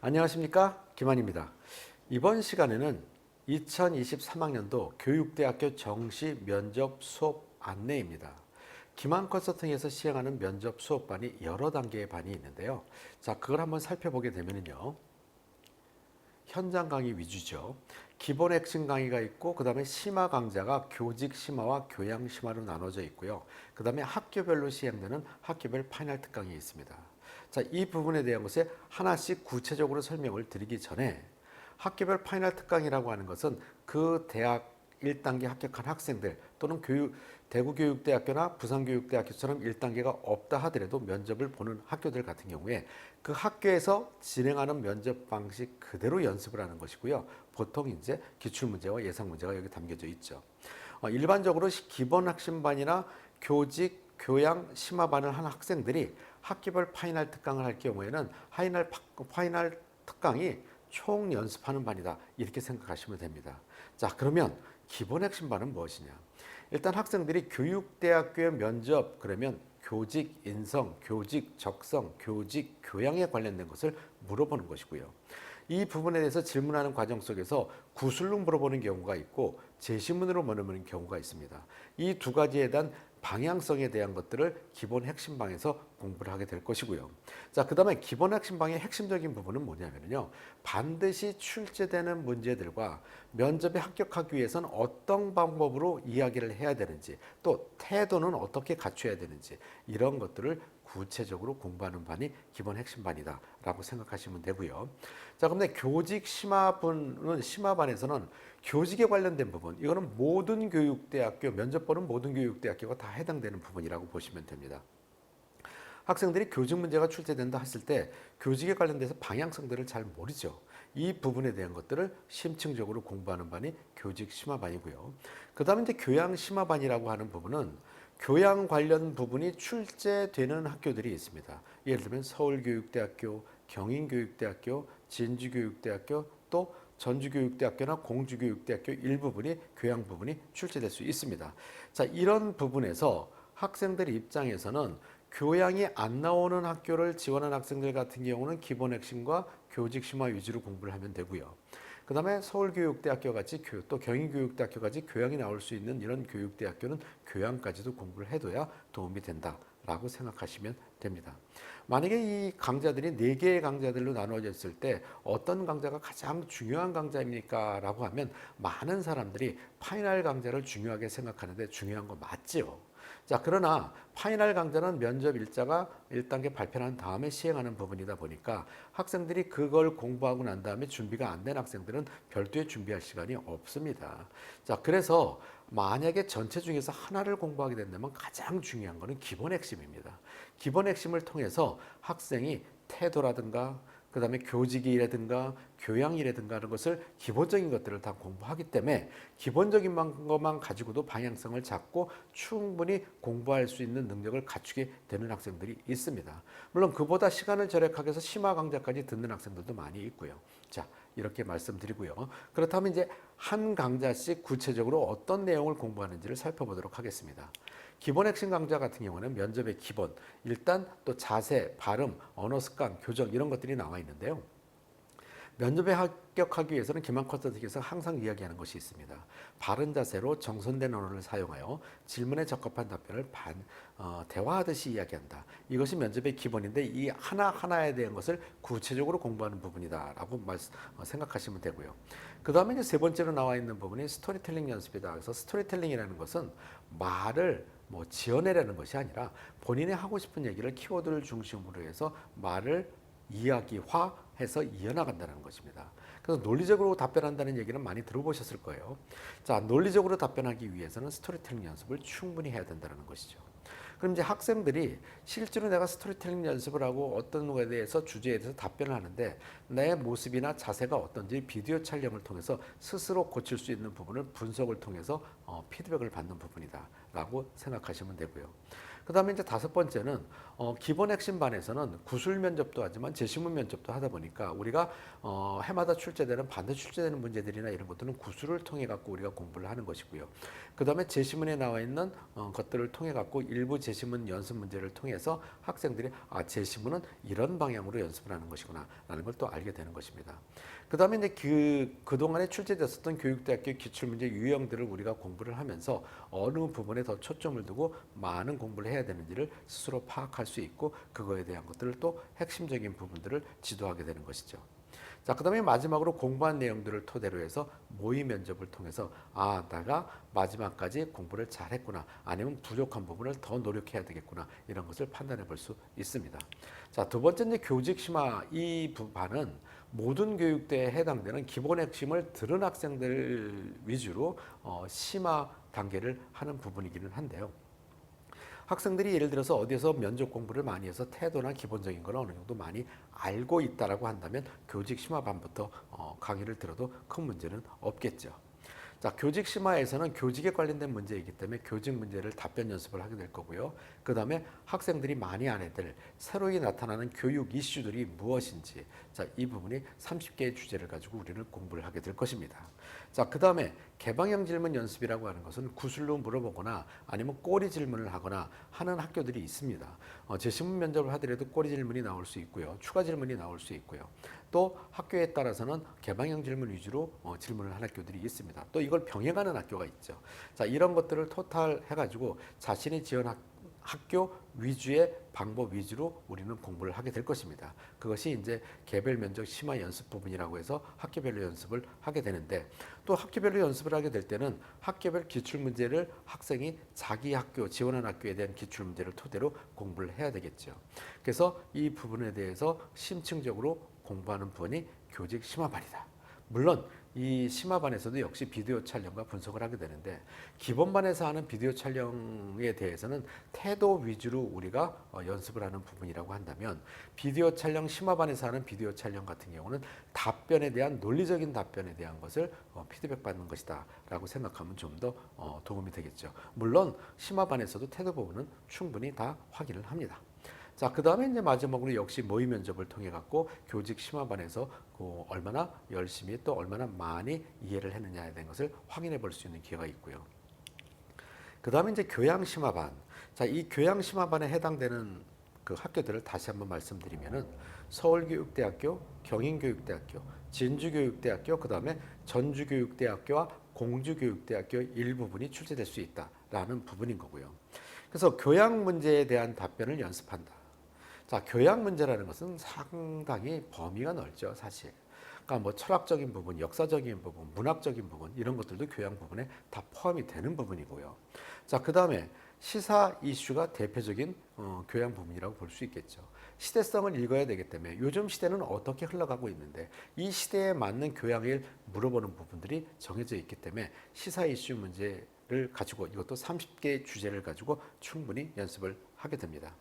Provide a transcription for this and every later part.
안녕하십니까, 김한입니다. 이번 시간에는 2023학년도 교육대학교 정시 면접 수업 안내입니다. 기만 컨설팅에서 시행하는 면접 수업반이 여러 단계의 반이 있는데요. 자, 그걸 한번 살펴보게 되면요. 현장 강의 위주죠. 기본 핵심 강의가 있고 그 다음에 심화 강좌가 교직 심화와 교양 심화로 나눠져 있고요. 그 다음에 학교별로 시행되는 학교별 파이널 특강이 있습니다. 자, 이 부분에 대한 것에 하나씩 구체적으로 설명을 드리기 전에 학교별 파이널 특강이라고 하는 것은 그 대학 1단계 합격한 학생들 또는 대구교육대학교나 부산교육대학교처럼 1단계가 없다 하더라도 면접을 보는 학교들 같은 경우에 그 학교에서 진행하는 면접 방식 그대로 연습을 하는 것이고요. 보통 이제 기출문제와 예상문제가 여기 담겨져 있죠. 일반적으로 기본 학심반이나 교직, 교양, 심화반을 한 학생들이 학기별 파이널 특강을 할 경우에는 파이널 특강이 총 연습하는 반이다. 이렇게 생각하시면 됩니다. 자, 그러면 기본 핵심반은 무엇이냐? 일단 학생들이 교육대학교의 면접, 그러면 교직 인성, 교직 적성, 교직 교양에 관련된 것을 물어보는 것이고요. 이 부분에 대해서 질문하는 과정 속에서 구술로 물어보는 경우가 있고 제시문으로 물어보는 경우가 있습니다. 이 두 가지에 대한 방향성에 대한 것들을 기본 핵심방에서 공부를 하게 될 것이고요. 자, 그 다음에 기본 핵심방의 핵심적인 부분은 뭐냐면요. 반드시 출제되는 문제들과 면접에 합격하기 위해서는 어떤 방법으로 이야기를 해야 되는지 또 태도는 어떻게 갖춰야 되는지 이런 것들을 구체적으로 공부하는 반이 기본 핵심반이다 라고 생각하시면 되고요. 자, 그런데 교직 심화반에서는 교직에 관련된 부분, 이거는 모든 교육대학교, 면접 보는 모든 교육대학교가 다 해당되는 부분이라고 보시면 됩니다. 학생들이 교직 문제가 출제된다 했을 때 교직에 관련돼서 방향성들을 잘 모르죠. 이 부분에 대한 것들을 심층적으로 공부하는 반이 교직 심화반이고요. 그 다음에 이제 교양 심화반이라고 하는 부분은 교양 관련 부분이 출제되는 학교들이 있습니다. 예를 들면 서울교육대학교, 경인교육대학교, 진주교육대학교, 또 전주교육대학교나 공주교육대학교 일부분이 교양 부분이 출제될 수 있습니다. 자, 이런 부분에서 학생들 입장에서는 교양이 안 나오는 학교를 지원한 학생들 같은 경우는 기본 핵심과 교직 심화 위주로 공부를 하면 되고요. 그 다음에 서울교육대학교 같이 또 경인교육대학교 같이 교양이 나올 수 있는 이런 교육대학교는 교양까지도 공부를 해둬야 도움이 된다라고 생각하시면 됩니다. 만약에 이 강좌들이 4개의 강좌들로 나눠졌을 때 어떤 강좌가 가장 중요한 강좌입니까? 라고 하면 많은 사람들이 파이널 강좌를 중요하게 생각하는데 중요한 거 맞지요. 자, 그러나 파이널 강좌는 면접 일자가 1단계 발표한 다음에 시행하는 부분이다 보니까 학생들이 그걸 공부하고 난 다음에 준비가 안 된 학생들은 별도의 준비할 시간이 없습니다. 자, 그래서 만약에 전체 중에서 하나를 공부하게 된다면 가장 중요한 것은 기본 핵심입니다. 기본 핵심을 통해서 학생이 태도라든가 그 다음에 교직이라든가 교양이라든가 하는 것을 기본적인 것들을 다 공부하기 때문에 기본적인 것만 가지고도 방향성을 잡고 충분히 공부할 수 있는 능력을 갖추게 되는 학생들이 있습니다. 물론 그보다 시간을 절약하기 위해서 심화 강좌까지 듣는 학생들도 많이 있고요. 자, 이렇게 말씀드리고요. 그렇다면 이제 한 강좌씩 구체적으로 어떤 내용을 공부하는지를 살펴보도록 하겠습니다. 기본 핵심 강좌 같은 경우는 면접의 기본, 일단 또 자세, 발음, 언어 습관, 교정 이런 것들이 나와 있는데요. 면접에 합격하기 위해서는 기만 컨설팅에서 항상 이야기하는 것이 있습니다. 바른 자세로 정돈된 언어를 사용하여 질문에 적합한 답변을 대화하듯이 이야기한다. 이것이 면접의 기본인데 이 하나하나에 대한 것을 구체적으로 공부하는 부분이다라고 생각하시면 되고요. 그 다음에 이제 세 번째로 나와 있는 부분이 스토리텔링 연습이다. 그래서 스토리텔링이라는 것은 말을 지어내라는 것이 아니라 본인이 하고 싶은 얘기를 키워드를 중심으로 해서 말을 이야기화해서 이어나간다는 것입니다. 그래서 논리적으로 답변한다는 얘기는 많이 들어보셨을 거예요. 자, 논리적으로 답변하기 위해서는 스토리텔링 연습을 충분히 해야 된다는 것이죠. 그럼 이제 학생들이 실제로 내가 스토리텔링 연습을 하고 어떤 거에 대해서 주제에 대해서 답변을 하는데 내 모습이나 자세가 어떤지 비디오 촬영을 통해서 스스로 고칠 수 있는 부분을 분석을 통해서 피드백을 받는 부분이다 라고 생각하시면 되고요. 그다음에 이제 다섯 번째는 기본 핵심 반에서는 구술 면접도 하지만 제시문 면접도 하다 보니까 우리가 해마다 출제되는 반드 출제되는 문제들이나 이런 것들은 구술을 통해 갖고 우리가 공부를 하는 것이고요. 그다음에 제시문에 나와 있는 것들을 통해 갖고 일부 제시문 연습 문제를 통해서 학생들이 제시문은 이런 방향으로 연습을 하는 것이구나라는 걸 또 알게 되는 것입니다. 그다음에 이제 그동안에 출제됐었던 교육대학교 기출문제 유형들을 우리가 공부를 하면서 어느 부분에 더 초점을 두고 많은 공부를 해야 되는지를 스스로 파악할 수 있고 그거에 대한 것들을 또 핵심적인 부분들을 지도하게 되는 것이죠. 자, 그다음에 마지막으로 공부한 내용들을 토대로 해서 모의 면접을 통해서 내가 마지막까지 공부를 잘했구나 아니면 부족한 부분을 더 노력해야 되겠구나 이런 것을 판단해 볼 수 있습니다. 자, 두 번째 이제 교직 심화 이 반은 모든 교육대에 해당되는 기본 핵심을 들은 학생들 위주로 심화 단계를 하는 부분이기는 한데요. 학생들이 예를 들어서 어디에서 면접 공부를 많이 해서 태도나 기본적인 걸 어느 정도 많이 알고 있다라고 한다면 교직 심화반부터 강의를 들어도 큰 문제는 없겠죠. 자, 교직 심화에서는 교직에 관련된 문제이기 때문에 교직 문제를 답변 연습을 하게 될 거고요. 그 다음에 학생들이 많이 안 해들 새로이 나타나는 교육 이슈들이 무엇인지, 자, 이 부분이 30개의 주제를 가지고 우리는 공부를 하게 될 것입니다. 자, 그 다음에 개방형 질문 연습이라고 하는 것은 구술로 물어보거나 아니면 꼬리 질문을 하거나 하는 학교들이 있습니다. 제시문 면접을 하더라도 꼬리 질문이 나올 수 있고요. 추가 질문이 나올 수 있고요. 또 학교에 따라서는 개방형 질문 위주로 질문을 하는 학교들이 있습니다. 또 이걸 병행하는 학교가 있죠. 자, 이런 것들을 토탈 해가지고 자신이 지원 학교 위주의 방법 위주로 우리는 공부를 하게 될 것입니다. 그것이 이제 개별 면접 심화 연습 부분이라고 해서 학교별로 연습을 하게 되는데 또 학교별로 연습을 하게 될 때는 학교별 기출 문제를 학생이 자기 학교 지원한 학교에 대한 기출 문제를 토대로 공부를 해야 되겠죠. 그래서 이 부분에 대해서 심층적으로 공부하는 부분이 교직 심화반이다. 물론 이 심화반에서도 역시 비디오 촬영과 분석을 하게 되는데 기본반에서 하는 비디오 촬영에 대해서는 태도 위주로 우리가 연습을 하는 부분이라고 한다면 비디오 촬영 심화반에서 하는 비디오 촬영 같은 경우는 답변에 대한 논리적인 답변에 대한 것을 피드백 받는 것이다 라고 생각하면 좀 더 도움이 되겠죠. 물론 심화반에서도 태도 부분은 충분히 다 확인을 합니다. 자, 그 다음에 이제 마지막으로 역시 모의 면접을 통해 갖고 교직 심화반에서 얼마나 열심히 또 얼마나 많이 이해를 했느냐에 대한 것을 확인해 볼 수 있는 기회가 있고요. 그 다음에 이제 교양 심화반. 자, 이 교양 심화반에 해당되는 그 학교들을 다시 한번 말씀드리면은 서울교육대학교, 경인교육대학교, 진주교육대학교, 그 다음에 전주교육대학교와 공주교육대학교 일부분이 출제될 수 있다라는 부분인 거고요. 그래서 교양 문제에 대한 답변을 연습한다. 자, 교양 문제라는 것은 상당히 범위가 넓죠, 사실. 그러니까 뭐 철학적인 부분, 역사적인 부분, 문학적인 부분 이런 것들도 교양 부분에 다 포함이 되는 부분이고요. 자, 그 다음에 시사 이슈가 대표적인 교양 부분이라고 볼 수 있겠죠. 시대성을 읽어야 되기 때문에 요즘 시대는 어떻게 흘러가고 있는데 이 시대에 맞는 교양을 물어보는 부분들이 정해져 있기 때문에 시사 이슈 문제를 가지고 이것도 30개의 주제를 가지고 충분히 연습을 하게 됩니다.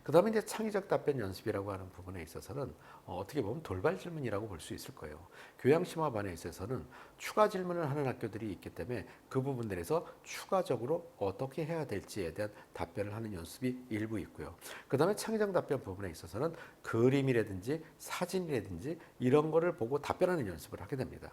그 다음에 이제 창의적 답변 연습이라고 하는 부분에 있어서는 어떻게 보면 돌발 질문이라고 볼 수 있을 거예요. 교양 심화반에 있어서는 추가 질문을 하는 학교들이 있기 때문에 그 부분들에서 추가적으로 어떻게 해야 될지에 대한 답변을 하는 연습이 일부 있고요. 그 다음에 창의적 답변 부분에 있어서는 그림이라든지 사진이라든지 이런 거를 보고 답변하는 연습을 하게 됩니다.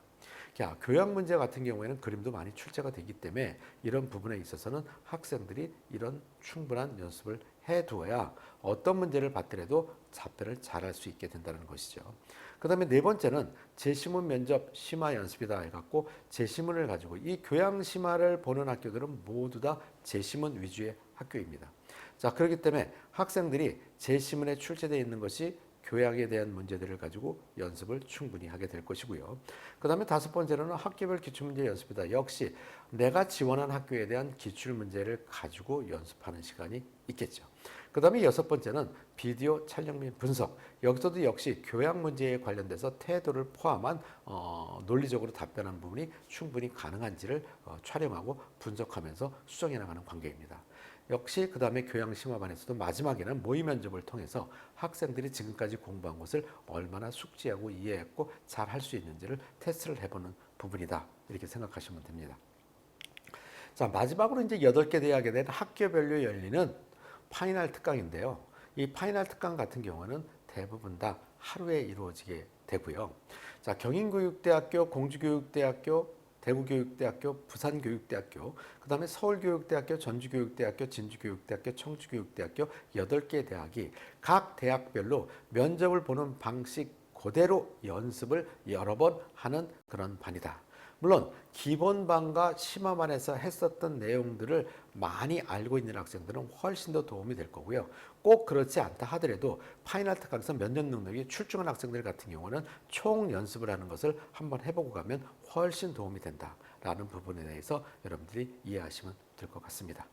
교양 문제 같은 경우에는 그림도 많이 출제가 되기 때문에 이런 부분에 있어서는 학생들이 이런 충분한 연습을 해두어야 어떤 문제를 받더라도 답변을 잘할 수 있게 된다는 것이죠. 그 다음에 네 번째는 제시문 면접 심화 연습이다 해갖고 제시문을 가지고 이 교양 심화를 보는 학교들은 모두 다 제시문 위주의 학교입니다. 자, 그렇기 때문에 학생들이 제시문에 출제되어 있는 것이 교양에 대한 문제들을 가지고 연습을 충분히 하게 될 것이고요. 그 다음에 다섯 번째로는 학교별 기출문제 연습이다. 역시 내가 지원한 학교에 대한 기출문제를 가지고 연습하는 시간이 있겠죠. 그 다음에 여섯 번째는 비디오 촬영 및 분석. 여기서도 역시 교양 문제에 관련돼서 태도를 포함한 논리적으로 답변한 부분이 충분히 가능한지를 촬영하고 분석하면서 수정해 나가는 관계입니다. 역시 그 다음에 교양 심화반에서도 마지막에는 모의 면접을 통해서 학생들이 지금까지 공부한 것을 얼마나 숙지하고 이해했고 잘 할 수 있는지를 테스트를 해보는 부분이다. 이렇게 생각하시면 됩니다. 자, 마지막으로 이제 8개 대학에 대한 학교별로 열리는 파이널 특강인데요. 이 파이널 특강 같은 경우는 대부분 다 하루에 이루어지게 되고요. 자, 경인교육대학교, 공주교육대학교, 대구교육대학교, 부산교육대학교, 그다음에 서울교육대학교, 전주교육대학교, 진주교육대학교, 청주교육대학교 8개 대학이 각 대학별로 면접을 보는 방식 그대로 연습을 여러 번 하는 그런 반이다. 물론 기본반과 심화반에서 했었던 내용들을 많이 알고 있는 학생들은 훨씬 더 도움이 될 거고요. 꼭 그렇지 않다 하더라도 파이널 특강에서 면접 능력이 출중한 학생들 같은 경우는 총 연습을 하는 것을 한번 해보고 가면 훨씬 도움이 된다라는 부분에 대해서 여러분들이 이해하시면 될 것 같습니다.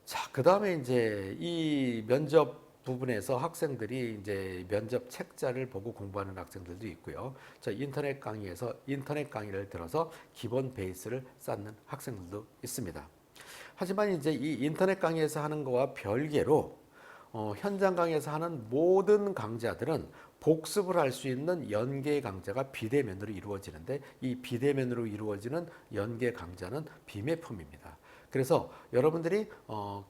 자, 그 다음에 이제 이 면접 부분에서 학생들이 이제 면접 책자를 보고 공부하는 학생들도 있고요. 저 인터넷 강의에서 인터넷 강의를 들어서 기본 베이스를 쌓는 학생들도 있습니다. 하지만 이제 이 인터넷 강의에서 하는 거와 별개로 현장 강의에서 하는 모든 강좌들은 복습을 할 수 있는 연계 강좌가 비대면으로 이루어지는데 이 비대면으로 이루어지는 연계 강좌는 비매품입니다. 그래서 여러분들이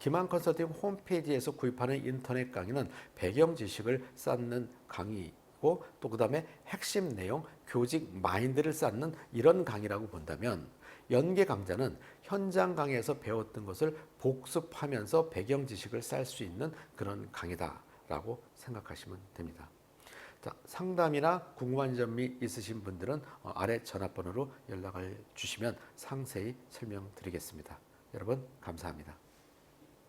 기만 컨설팅 홈페이지에서 구입하는 인터넷 강의는 배경 지식을 쌓는 강의고 또 그다음에 핵심 내용, 교직 마인드를 쌓는 이런 강의라고 본다면 연계 강좌는 현장 강의에서 배웠던 것을 복습하면서 배경 지식을 쌓을 수 있는 그런 강의다라고 생각하시면 됩니다. 자, 상담이나 궁금한 점이 있으신 분들은 아래 전화번호로 연락을 주시면 상세히 설명드리겠습니다. 여러분 감사합니다.